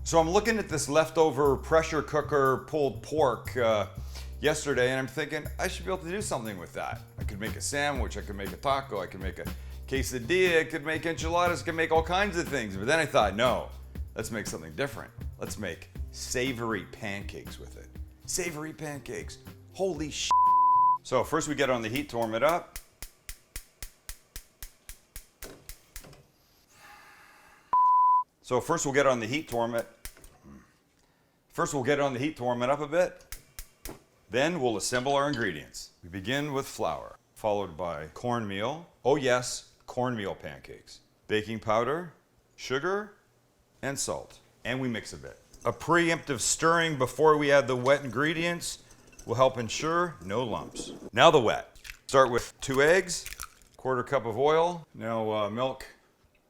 So I'm looking at this leftover pressure cooker pulled pork yesterday, and I'm thinking I should be able to do something with that. I could make a sandwich, I could make a taco, I could make a quesadilla, I could make enchiladas, I could make all kinds of things. But then I thought, no, let's make something different. Let's make savory pancakes with it. Savory pancakes. Holy shit. So first we get it on the heat to warm it up. So first we'll get it on the heat to warm it. First we'll get it on the heat to warm it up a bit. Then we'll assemble our ingredients. We begin with flour, followed by cornmeal. Oh yes, cornmeal pancakes. Baking powder, sugar, and salt. And we mix a bit. A preemptive stirring before we add the wet ingredients will help ensure no lumps. Now the wet. Start with 2 eggs, 1/4 cup of oil. Now milk,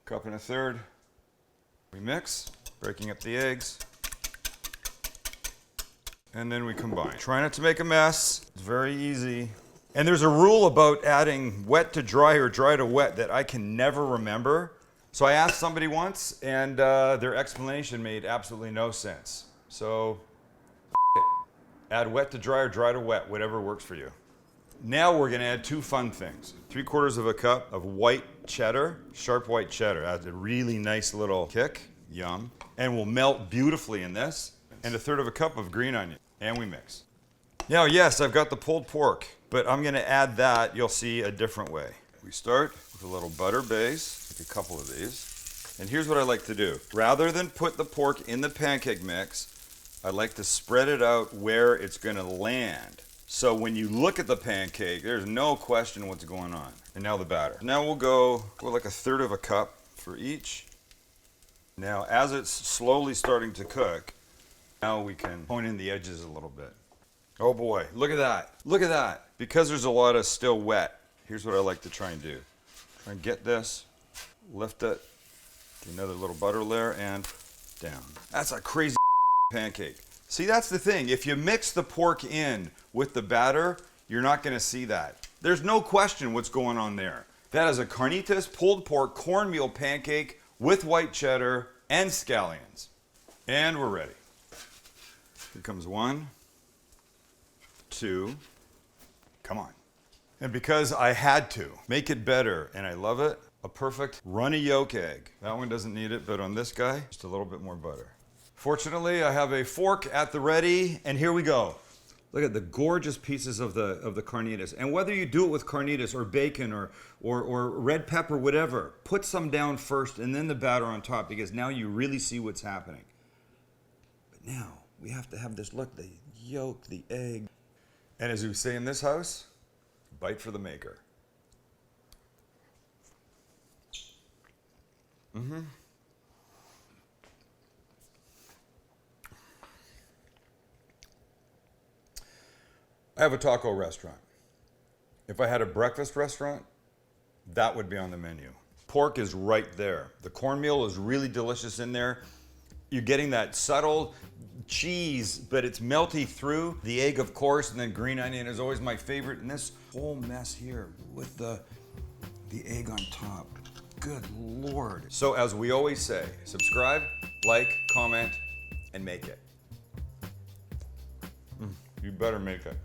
1 1/4 cups. We mix, breaking up the eggs. And then we combine. Try not to make a mess. It's very easy. And there's a rule about adding wet to dry or dry to wet that I can never remember. So I asked somebody once, and their explanation made absolutely no sense. So, add wet to dry or dry to wet, whatever works for you. Now we're gonna add 2 fun things. 3/4 cup of white cheddar, sharp white cheddar. Adds a really nice little kick, yum. And will melt beautifully in this. And 1/3 cup of green onion, and we mix. Now, yes, I've got the pulled pork, but I'm gonna add that, you'll see, a different way. We start with a little butter base, like a couple of these. And here's what I like to do. Rather than put the pork in the pancake mix, I like to spread it out where it's gonna land. So when you look at the pancake, there's no question what's going on. And now the batter. Now we'll go like 1/3 cup for each. Now, as it's slowly starting to cook, now we can point in the edges a little bit. Oh boy, look at that. Look at that. Because there's a lot of still wet, here's what I like to try and do. Try and get this, lift it, get another little butter layer, and down. That's a crazy pancake. See, that's the thing. If you mix the pork in with the batter, you're not gonna see that. There's no question what's going on there. That is a carnitas pulled pork cornmeal pancake with white cheddar and scallions. And we're ready. Here comes 1, 2, come on. And because I had to make it better, and I love it, a perfect runny yolk egg. That one doesn't need it, but on this guy, just a little bit more butter. Fortunately, I have a fork at the ready, and here we go. Look at the gorgeous pieces of the carnitas. And whether you do it with carnitas or bacon or red pepper, whatever, put some down first and then the batter on top, because now you really see what's happening. But now we have to have this look, the yolk, the egg. And as we say in this house, bite for the maker. I have a taco restaurant. If I had a breakfast restaurant, that would be on the menu. Pork is right there. The cornmeal is really delicious in there. You're getting that subtle cheese, but it's melty through. The egg, of course, and then green onion is always my favorite. And this whole mess here with the egg on top. Good Lord. So as we always say, subscribe, like, comment, and make it. You better make it.